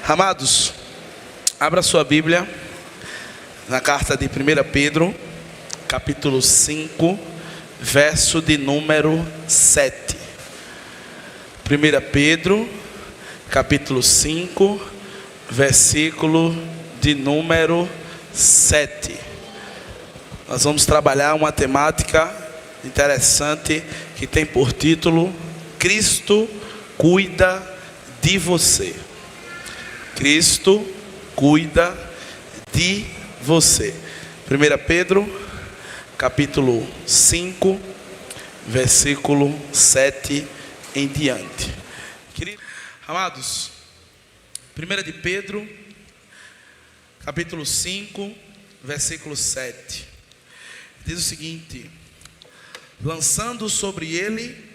Amados, abra sua Bíblia na carta de 1 Pedro, capítulo 5, verso de número 7. 1 Pedro, capítulo 5, versículo de número 7. Nós vamos trabalhar uma temática interessante que tem por título: Cristo cuida de você. Cristo cuida de você. 1 Pedro, capítulo 5, versículo 7 em diante. Amados, 1 de Pedro, capítulo 5, versículo 7. Diz o seguinte: lançando sobre ele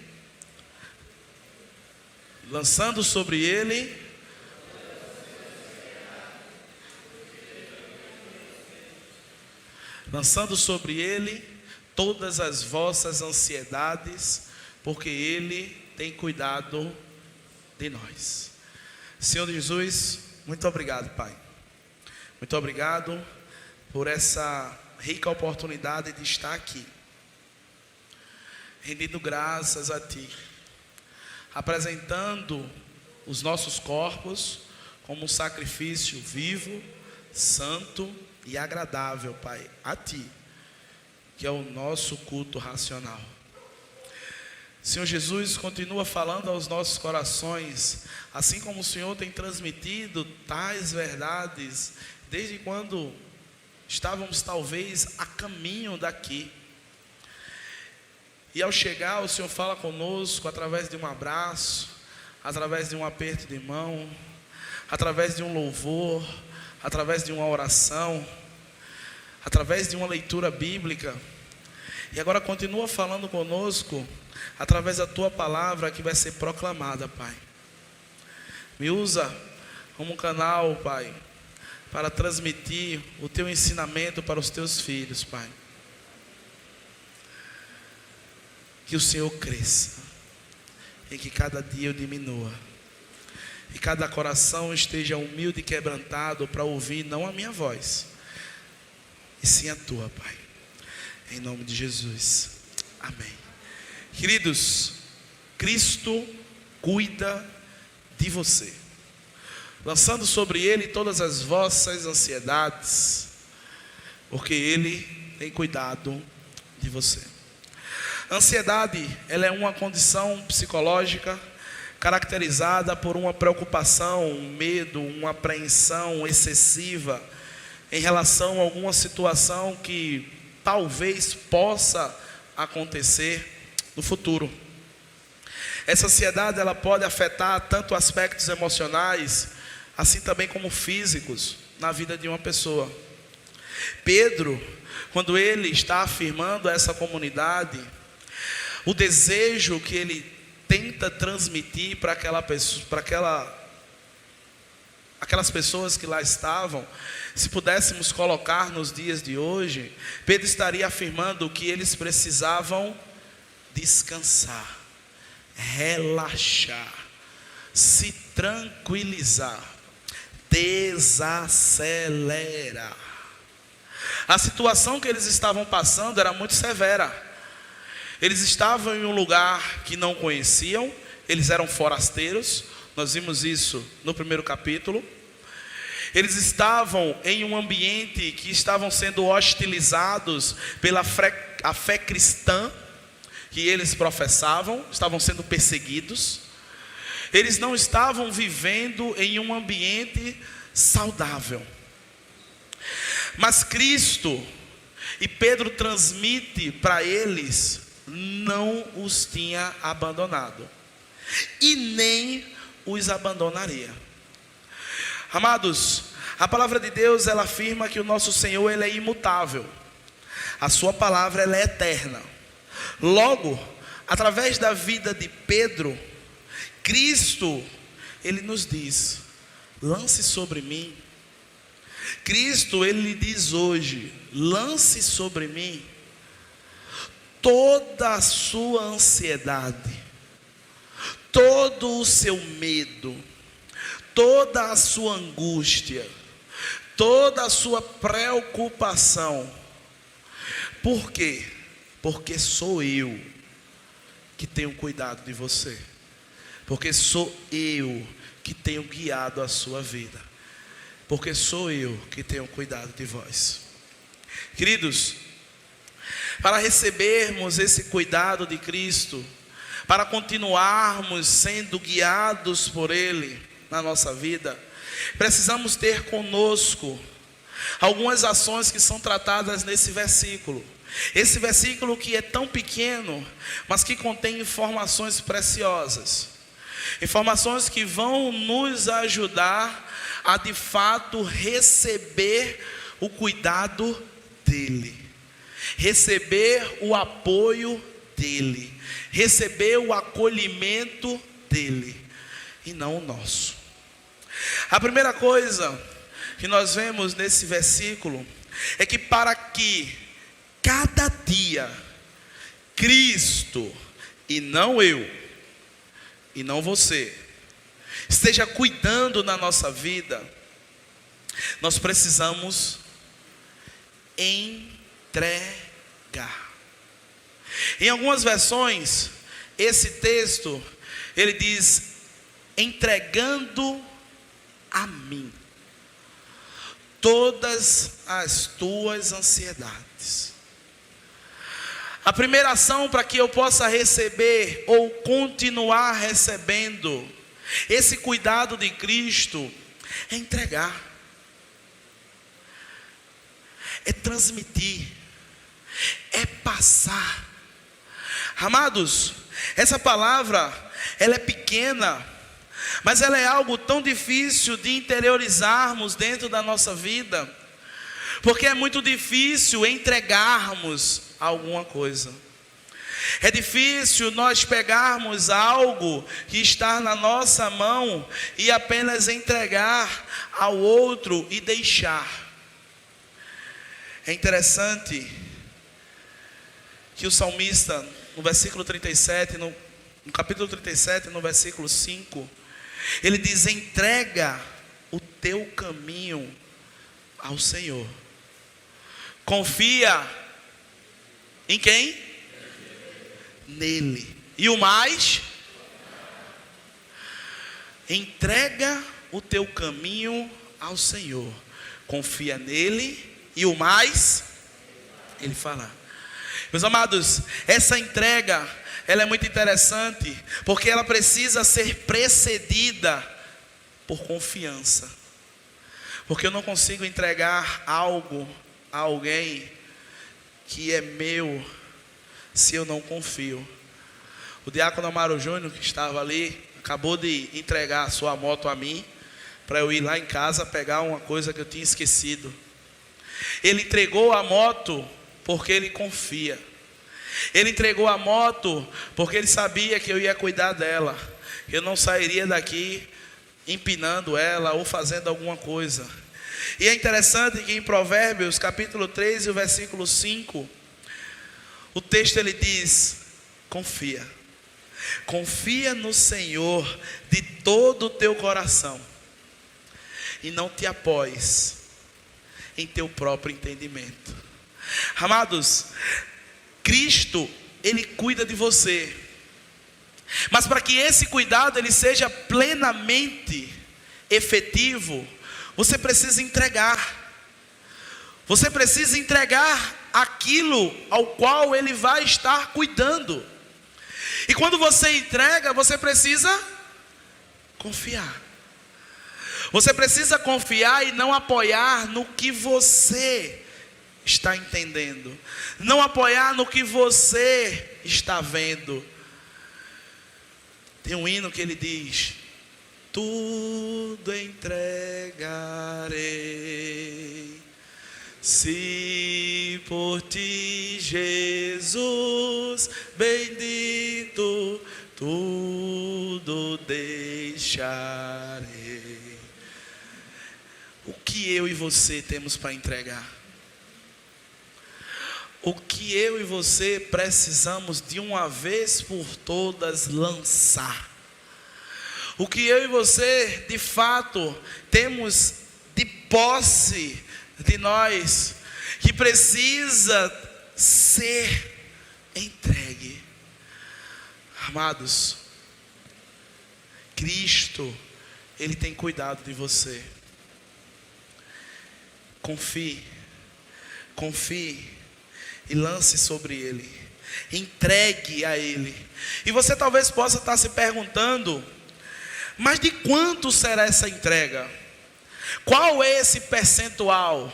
todas as vossas ansiedades, porque ele tem cuidado de nós. Senhor Jesus, muito obrigado, Pai. Muito obrigado por essa rica oportunidade de estar aqui, rendendo graças a Ti, apresentando os nossos corpos como um sacrifício vivo, santo e agradável, Pai, a Ti, que é o nosso culto racional. Senhor Jesus, continua falando aos nossos corações, assim como o Senhor tem transmitido tais verdades, desde quando estávamos talvez a caminho daqui. E ao chegar, o Senhor fala conosco através de um abraço, através de um aperto de mão, através de um louvor, através de uma oração, através de uma leitura bíblica. E agora continua falando conosco através da Tua palavra que vai ser proclamada, Pai. Me usa como um canal, Pai, para transmitir o Teu ensinamento para os Teus filhos, Pai. Que o Senhor cresça e que cada dia eu diminua, e cada coração esteja humilde e quebrantado para ouvir não a minha voz, e sim a Tua, Pai. Em nome de Jesus, amém. Queridos, Cristo cuida de você, lançando sobre Ele todas as vossas ansiedades, porque Ele tem cuidado de você. A ansiedade, ela é uma condição psicológica caracterizada por uma preocupação, um medo, uma apreensão excessiva em relação a alguma situação que talvez possa acontecer no futuro. Essa ansiedade, ela pode afetar tanto aspectos emocionais, assim também como físicos, na vida de uma pessoa. Pedro, quando ele está afirmando a essa comunidade, o desejo que ele tenta transmitir para aquelas pessoas que lá estavam, se pudéssemos colocar nos dias de hoje, Pedro estaria afirmando que eles precisavam descansar, relaxar, se tranquilizar, desacelerar. A situação que eles estavam passando era muito severa. Eles estavam em um lugar que não conheciam, eles eram forasteiros, nós vimos isso no primeiro capítulo. Eles estavam em um ambiente que estavam sendo hostilizados pela fé cristã, que eles professavam, estavam sendo perseguidos. Eles não estavam vivendo em um ambiente saudável. Mas Cristo, e Pedro transmite para eles, não os tinha abandonado. E nem os abandonaria. Amados, a palavra de Deus, ela afirma que o nosso Senhor, ele é imutável. A sua palavra, ela é eterna. Logo, através da vida de Pedro, Cristo, ele nos diz: lance sobre mim. Cristo, ele lhe diz hoje: lance sobre mim toda a sua ansiedade, todo o seu medo, toda a sua angústia, toda a sua preocupação. Por quê? Porque sou eu que tenho cuidado de você. Porque sou eu que tenho guiado a sua vida. Porque sou eu que tenho cuidado de vós. Queridos, para recebermos esse cuidado de Cristo, para continuarmos sendo guiados por Ele na nossa vida, precisamos ter conosco algumas ações que são tratadas nesse versículo. Esse versículo que é tão pequeno, mas que contém informações preciosas. Informações que vão nos ajudar a de fato receber o cuidado dEle, receber o apoio dEle, receber o acolhimento dEle, e não o nosso. A primeira coisa que nós vemos nesse versículo é que para que cada dia Cristo, e não eu, e não você, esteja cuidando da nossa vida, nós precisamos entregar. Em algumas versões, esse texto, ele diz: entregando a mim todas as tuas ansiedades. A primeira ação para que eu possa receber ou continuar recebendo esse cuidado de Cristo é entregar, é transmitir, é passar. Amados, essa palavra, ela é pequena, mas ela é algo tão difícil de interiorizarmos dentro da nossa vida, porque é muito difícil entregarmos alguma coisa. É difícil nós pegarmos algo que está na nossa mão e apenas entregar ao outro e deixar. É interessante que o salmista, no versículo 37, no capítulo 37, no versículo 5, ele diz: entrega o teu caminho ao Senhor. Confia em quem? Nele. E o mais? Entrega o teu caminho ao Senhor. Confia nele. E o mais? Ele fala. Meus amados, essa entrega, ela é muito interessante, porque ela precisa ser precedida por confiança. Porque eu não consigo entregar algo a alguém que é meu se eu não confio. O diácono Amaro Júnior, que estava ali, acabou de entregar a sua moto a mim, para eu ir lá em casa pegar uma coisa que eu tinha esquecido. Ele entregou a moto porque ele confia. Ele entregou a moto porque ele sabia que eu ia cuidar dela, que eu não sairia daqui empinando ela ou fazendo alguma coisa. E é interessante que em Provérbios capítulo 3 e o versículo 5, o texto ele diz: confia. Confia no Senhor de todo o teu coração e não te apoies em teu próprio entendimento. Amados, Cristo, Ele cuida de você. Mas para que esse cuidado ele seja plenamente efetivo, você precisa entregar. Você precisa entregar aquilo ao qual Ele vai estar cuidando. quando você entrega, você precisa confiar. Você precisa confiar e não apoiar no que você está entendendo, não apoiar no que você está vendo. Tem um hino que ele diz: tudo entregarei, se por ti, Jesus bendito, tudo deixarei. O que eu e você temos para entregar? O que eu e você precisamos de uma vez por todas lançar? O que eu e você de fato temos de posse de nós, que precisa ser entregue? Amados, Cristo, Ele tem cuidado de você. Confie e lance sobre Ele, entregue a Ele. E você talvez possa estar se perguntando: mas de quanto será essa entrega? Qual é esse percentual?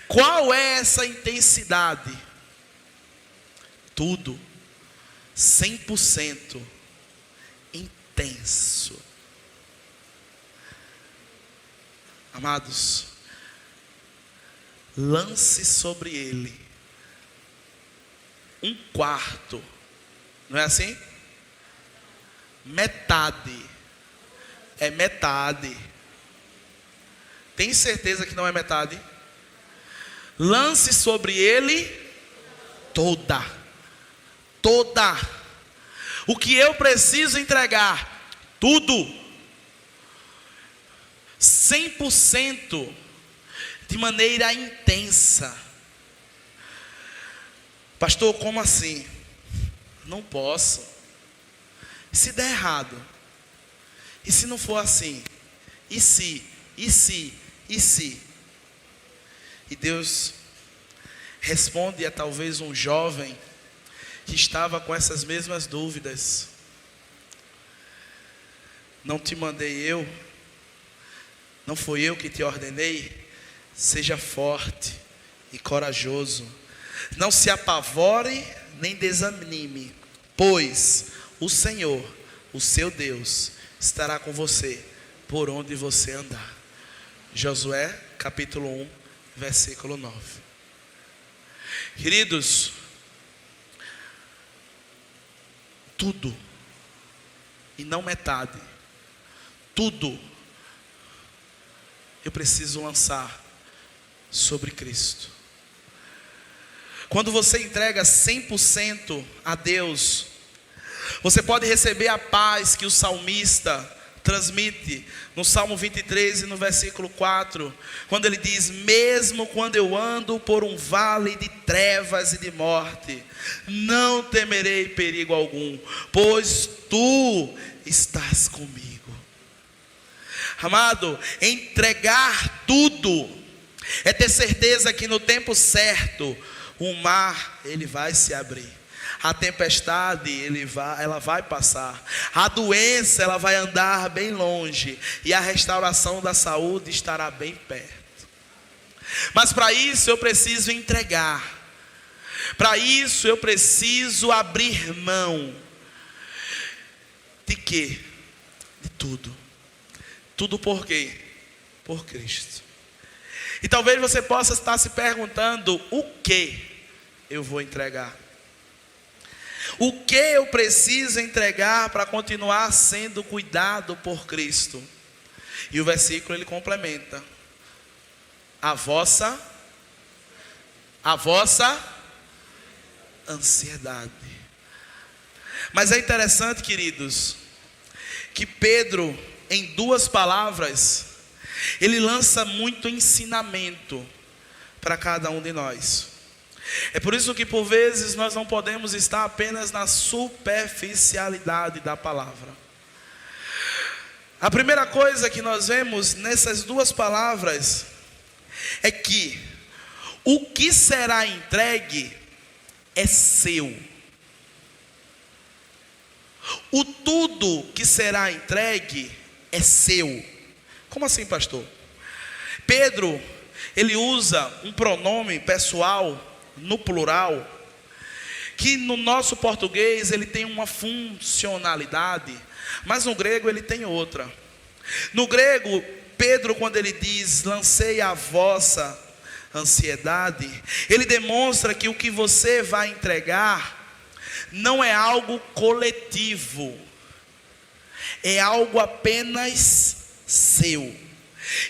Qual é essa intensidade? Tudo 100% intenso. Amados, lance sobre Ele 1/4, não é assim? Metade, é metade. Tem certeza que não é metade? Lance sobre Ele toda. O que eu preciso entregar, tudo, 100%, de maneira intensa. Pastor, como assim? Não posso. E se der errado? E se não for assim? E se? E Deus responde a talvez um jovem que estava com essas mesmas dúvidas: não te mandei eu? Não foi eu que te ordenei? Seja forte e corajoso. Não se apavore nem desanime, pois o Senhor, o seu Deus, estará com você por onde você andar. Josué capítulo 1, versículo 9. Queridos, tudo, e não metade, tudo eu preciso lançar sobre Cristo. Quando você entrega 100% a Deus, você pode receber a paz que o salmista transmite no Salmo 23 e no versículo 4, quando ele diz: mesmo quando eu ando por um vale de trevas e de morte, não temerei perigo algum, pois tu estás comigo. Amado, entregar tudo é ter certeza que no tempo certo o mar ele vai se abrir, a tempestade ela vai passar, a doença ela vai andar bem longe e a restauração da saúde estará bem perto. Mas para isso eu preciso entregar, para isso eu preciso abrir mão de quê? De tudo. Tudo por quê? Por Cristo. E talvez você possa estar se perguntando: o que eu vou entregar? O que eu preciso entregar para continuar sendo cuidado por Cristo? E o versículo ele complementa: a vossa ansiedade. Mas é interessante, queridos, que Pedro, em 2 palavras, ele lança muito ensinamento para cada um de nós. É por isso que por vezes nós não podemos estar apenas na superficialidade da palavra. A primeira coisa que nós vemos nessas 2 palavras é que o que será entregue é seu. O tudo que será entregue é seu. Como assim, pastor? Pedro, ele usa um pronome pessoal no plural, que no nosso português ele tem uma funcionalidade, mas no grego ele tem outra. No grego, Pedro, quando ele diz, lancei a vossa ansiedade, ele demonstra que o que você vai entregar não é algo coletivo, é algo apenas seu.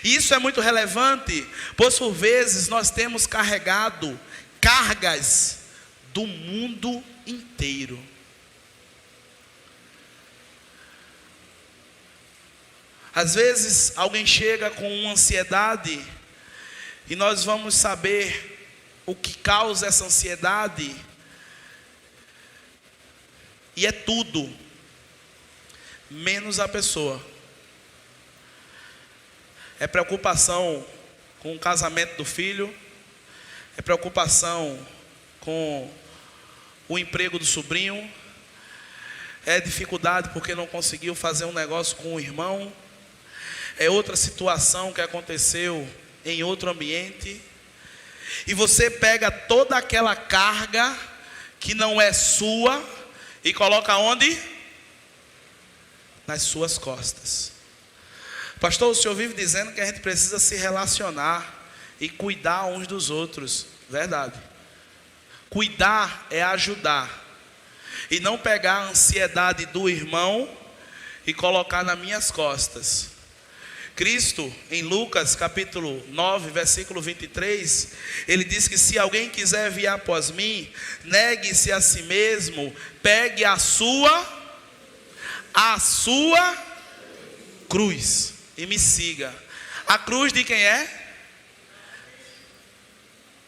E isso é muito relevante, pois por vezes nós temos carregado cargas do mundo inteiro. Às vezes alguém chega com uma ansiedade e nós vamos saber o que causa essa ansiedade, e é tudo menos a pessoa. É preocupação com o casamento do filho, é preocupação com o emprego do sobrinho, é dificuldade porque não conseguiu fazer um negócio com o irmão, é outra situação que aconteceu em outro ambiente, e você pega toda aquela carga que não é sua e coloca onde? Nas suas costas. Pastor, o senhor vive dizendo que a gente precisa se relacionar e cuidar uns dos outros. Verdade. Cuidar é ajudar, e não pegar a ansiedade do irmão e colocar nas minhas costas. Cristo, em Lucas capítulo 9, versículo 23, ele diz que se alguém quiser vir após mim, negue-se a si mesmo, pegue a sua cruz e me siga. A cruz de quem é?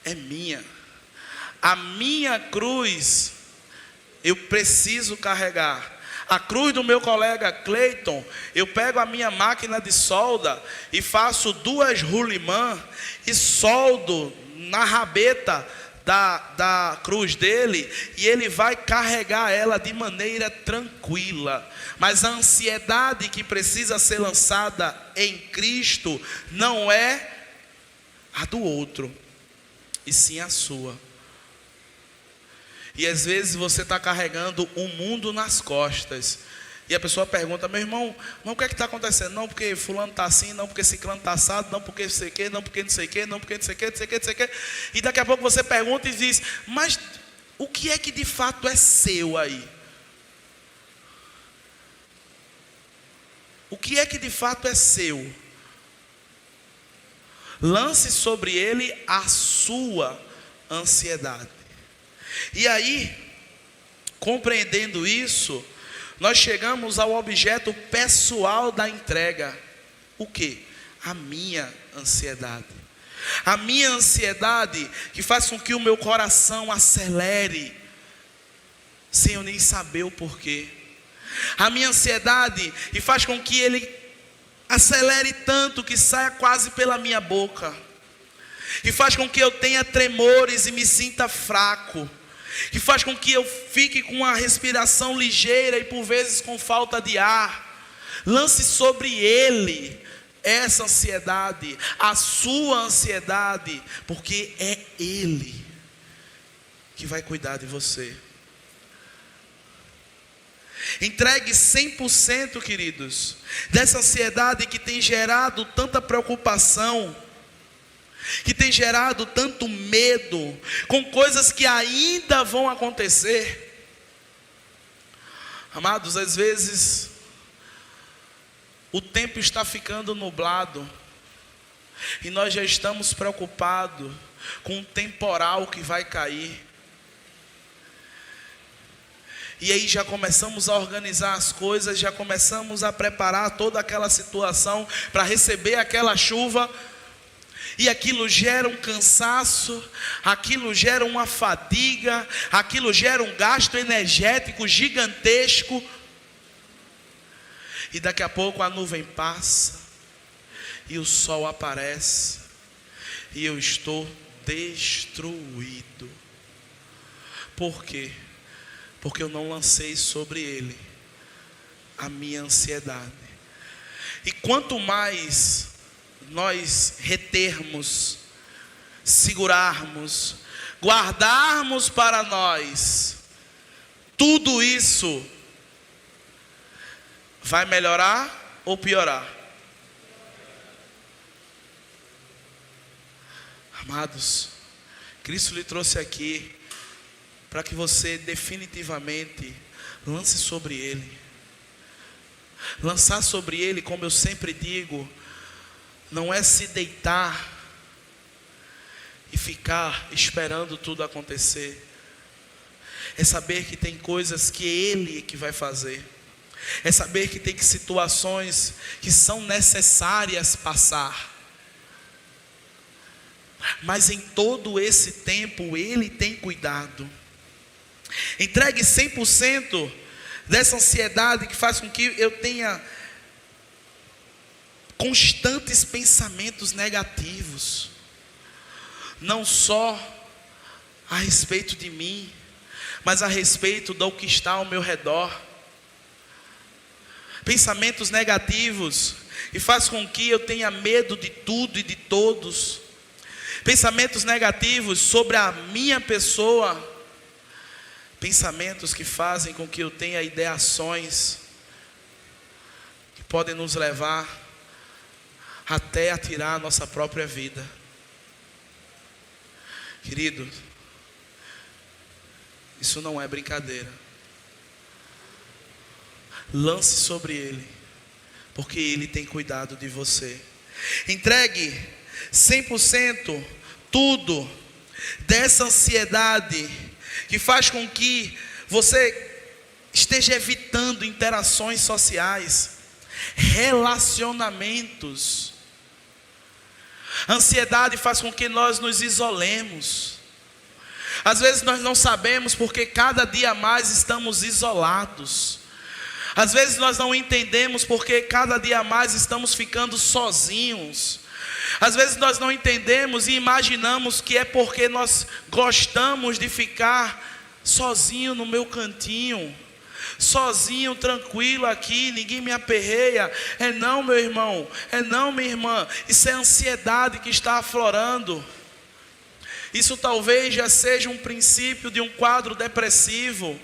É minha. A minha cruz eu preciso carregar. A cruz do meu colega Cleiton, eu pego a minha máquina de solda e faço 2 rolimã e soldo na rabeta da cruz dele, e ele vai carregar ela de maneira tranquila. Mas a ansiedade que precisa ser lançada em Cristo não é a do outro, e sim a sua. E às vezes você está carregando um mundo nas costas, e a pessoa pergunta, meu irmão, mas o que é que está acontecendo? Não porque fulano está assim, não porque ciclano está assado, não porque não sei o que, não porque não sei o que, não porque não sei o que, não sei o que, não sei o que. E daqui a pouco você pergunta e diz, mas o que é que de fato é seu aí? O que é que de fato é seu? Lance sobre ele a sua ansiedade. E aí, compreendendo isso, nós chegamos ao objeto pessoal da entrega. O que? A minha ansiedade. A minha ansiedade que faz com que o meu coração acelere, sem eu nem saber o porquê. A minha ansiedade que faz com que ele acelere tanto que saia quase pela minha boca. Que faz com que eu tenha tremores e me sinta fraco. Que faz com que eu fique com uma respiração ligeira e por vezes com falta de ar. Lance sobre ele essa ansiedade, a sua ansiedade, porque é ele que vai cuidar de você. Entregue 100%, queridos, dessa ansiedade que tem gerado tanta preocupação, que tem gerado tanto medo, com coisas que ainda vão acontecer. Amados, às vezes o tempo está ficando nublado e nós já estamos preocupados com o temporal que vai cair. E aí já começamos a organizar as coisas, já começamos a preparar toda aquela situação para receber aquela chuva. E aquilo gera um cansaço, aquilo gera uma fadiga, aquilo gera um gasto energético gigantesco. E daqui a pouco a nuvem passa, e o sol aparece, e eu estou destruído. Por quê? Porque eu não lancei sobre ele a minha ansiedade. E quanto mais nós retermos, segurarmos, guardarmos para nós, tudo isso vai melhorar ou piorar? Amados, Cristo lhe trouxe aqui para que você definitivamente lance sobre Ele. Lançar sobre Ele, como eu sempre digo, não é se deitar e ficar esperando tudo acontecer. É saber que tem coisas que Ele que vai fazer. É saber que tem situações que são necessárias passar. Mas em todo esse tempo Ele tem cuidado. Entregue 100% dessa ansiedade que faz com que eu tenha constantes pensamentos negativos, não só a respeito de mim, mas a respeito do que está ao meu redor. Pensamentos negativos que faz com que eu tenha medo de tudo e de todos. Pensamentos negativos sobre a minha pessoa. Pensamentos que fazem com que eu tenha ideações que podem nos levar até a tirar a nossa própria vida. Querido, isso não é brincadeira. Lance sobre Ele, porque Ele tem cuidado de você. Entregue 100% tudo dessa ansiedade que faz com que você esteja evitando interações sociais, relacionamentos. A ansiedade faz com que nós nos isolemos. Às vezes nós não sabemos porque cada dia mais estamos isolados. Às vezes nós não entendemos porque cada dia mais estamos ficando sozinhos. Às vezes nós não entendemos e imaginamos que é porque nós gostamos de ficar sozinho no meu cantinho, sozinho, tranquilo aqui, ninguém me aperreia. É não, meu irmão, é não, minha irmã. Isso é ansiedade que está aflorando. Isso talvez já seja um princípio de um quadro depressivo.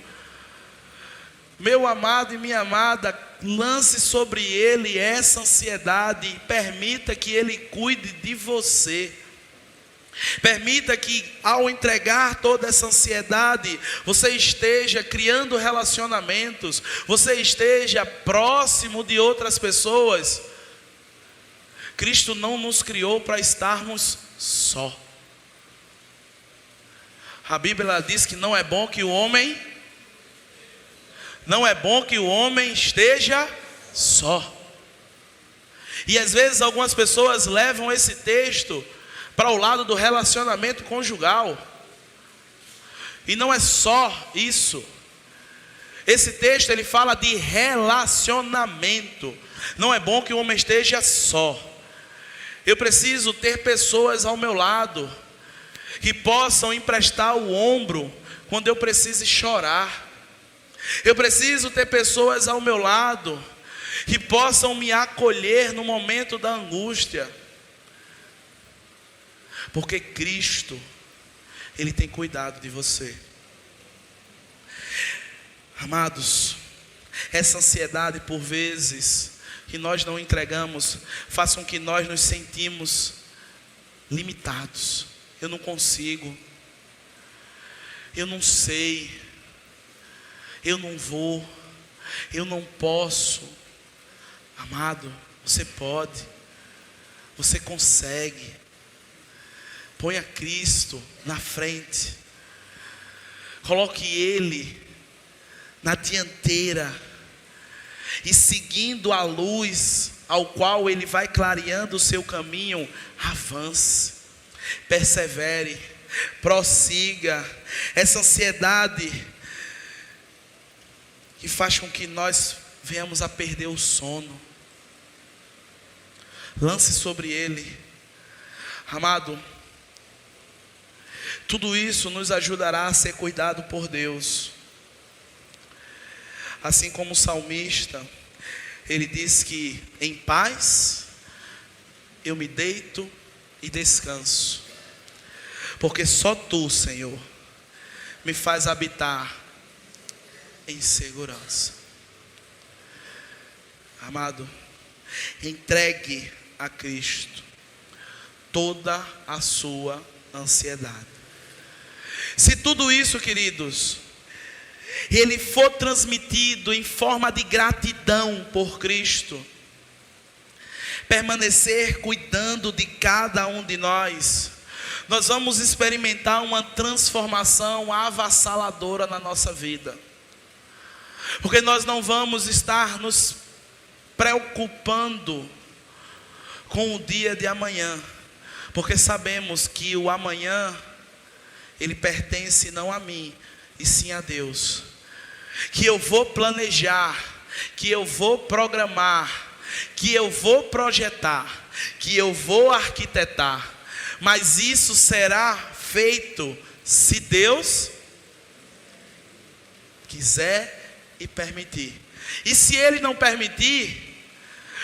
Meu amado e minha amada, lance sobre Ele essa ansiedade e permita que Ele cuide de você. Permita que ao entregar toda essa ansiedade, você esteja criando relacionamentos, você esteja próximo de outras pessoas. Cristo não nos criou para estarmos só. A Bíblia diz que não é bom que o homem esteja só. E às vezes algumas pessoas levam esse texto para o lado do relacionamento conjugal. E não é só isso. Esse texto ele fala de relacionamento. Não é bom que o homem esteja só. Eu preciso ter pessoas ao meu lado que possam emprestar o ombro quando eu precise chorar. Eu preciso ter pessoas ao meu lado que possam me acolher no momento da angústia. Porque Cristo, Ele tem cuidado de você. Amados, essa ansiedade por vezes que nós não entregamos, faz com que nós nos sentimos limitados. Eu não consigo, eu não sei, eu não vou, eu não posso. Amado, você pode, você consegue. Ponha Cristo na frente, coloque Ele na dianteira, e seguindo a luz ao qual Ele vai clareando o seu caminho, avance, persevere, prossiga. Essa ansiedade que faz com que nós venhamos a perder o sono, lance sobre Ele. Amado, tudo isso nos ajudará a ser cuidado por Deus. Assim como o salmista, Ele diz que em paz eu me deito e descanso, porque só tu, Senhor, me faz habitar em segurança. Amado, entregue a Cristo toda a sua ansiedade. Se tudo isso, queridos, ele for transmitido em forma de gratidão por Cristo, permanecer cuidando de cada um de nós vamos experimentar uma transformação avassaladora na nossa vida. Porque nós não vamos estar nos preocupando com o dia de amanhã, porque sabemos que o amanhã, ele pertence não a mim, e sim a Deus. Que eu vou planejar, que eu vou programar, que eu vou projetar, que eu vou arquitetar, mas isso será feito se Deus quiser e permitir. E se Ele não permitir,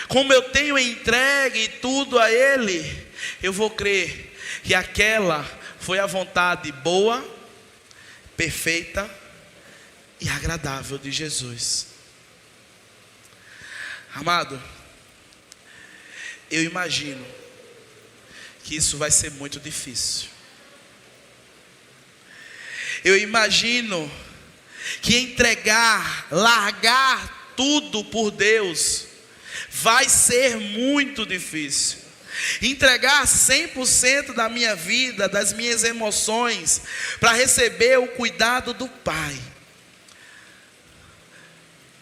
como eu tenho entregue tudo a Ele, eu vou crer que aquela foi a vontade boa, perfeita e agradável de Jesus. Amado, eu imagino que isso vai ser muito difícil. Eu imagino que entregar, largar tudo por Deus vai ser muito difícil. Entregar 100% da minha vida, das minhas emoções, para receber o cuidado do Pai,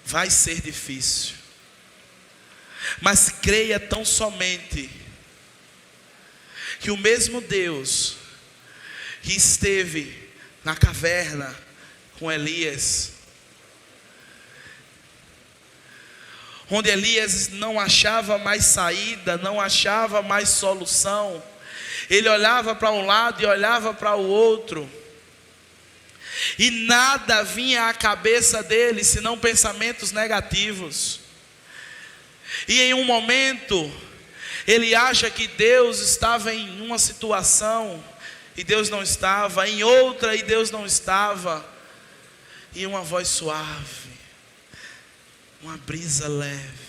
vai ser difícil. Mas creia tão somente que o mesmo Deus que esteve na caverna com Elias, onde Elias não achava mais saída, não achava mais solução, ele olhava para um lado e olhava para o outro, e nada vinha à cabeça dele senão pensamentos negativos. E em um momento ele acha que Deus estava em uma situação e Deus não estava, em outra e Deus não estava, e uma voz suave, uma brisa leve,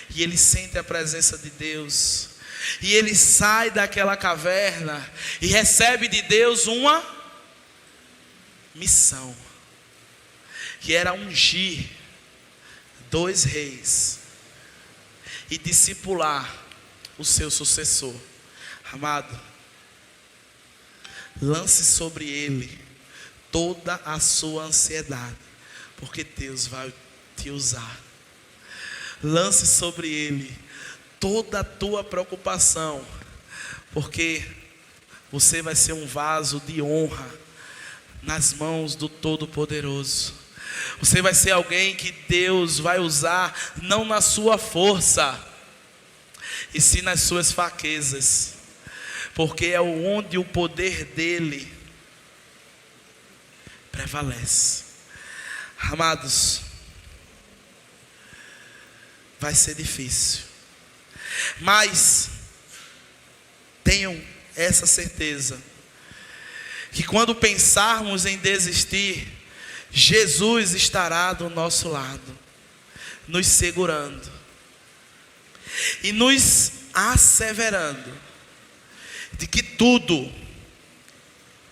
e ele sente a presença de Deus, e ele sai daquela caverna e recebe de Deus uma missão, que era ungir 2 reis e discipular o seu sucessor. Amado, lance sobre ele toda a sua ansiedade, porque Deus vai te usar. Lance sobre ele toda a tua preocupação, porque você vai ser um vaso de honra nas mãos do Todo-Poderoso. Você vai ser alguém que Deus vai usar não na sua força, e sim nas suas fraquezas, porque é onde o poder dele prevalece. Amados, vai ser difícil, mas tenham essa certeza, que quando pensarmos em desistir, Jesus estará do nosso lado, nos segurando e nos asseverando de que tudo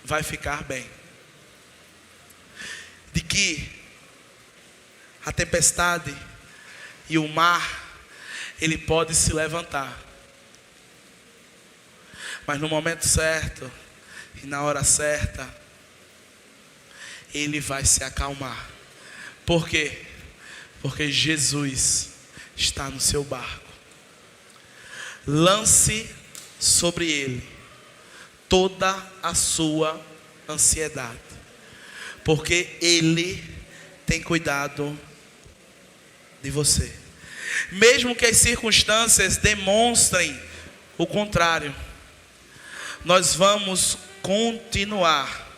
vai ficar bem, de que a tempestade e o mar, ele pode se levantar, mas no momento certo e na hora certa, ele vai se acalmar. Por quê? Porque Jesus está no seu barco. Lance sobre ele toda a sua ansiedade, porque ele tem cuidado de você. Mesmo que as circunstâncias demonstrem o contrário, nós vamos continuar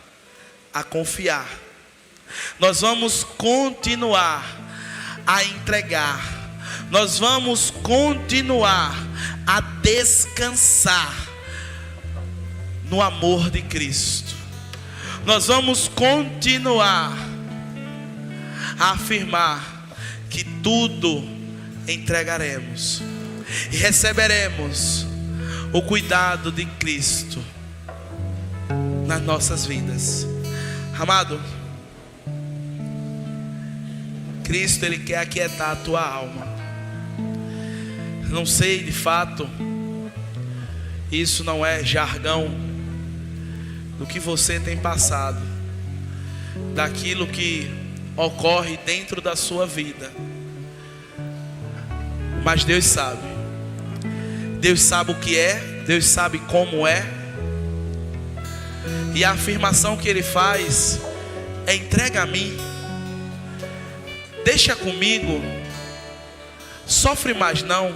a confiar. Nós vamos continuar a entregar, nós vamos continuar a descansar no amor de Cristo. Nós vamos continuar a afirmar que tudo entregaremos e receberemos o cuidado de Cristo nas nossas vidas. Amado, Cristo, Ele quer aquietar a tua alma. Não sei de fato, isso não é jargão do que você tem passado, daquilo que ocorre dentro da sua vida, mas Deus sabe. Deus sabe o que é, Deus sabe como é, e a afirmação que Ele faz é: entrega a mim, deixa comigo, sofre mais não,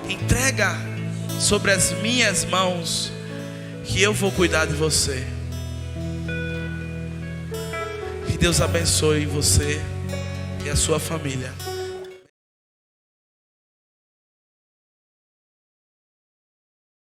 entrega sobre as minhas mãos, que eu vou cuidar de você. Que Deus abençoe você e a sua família.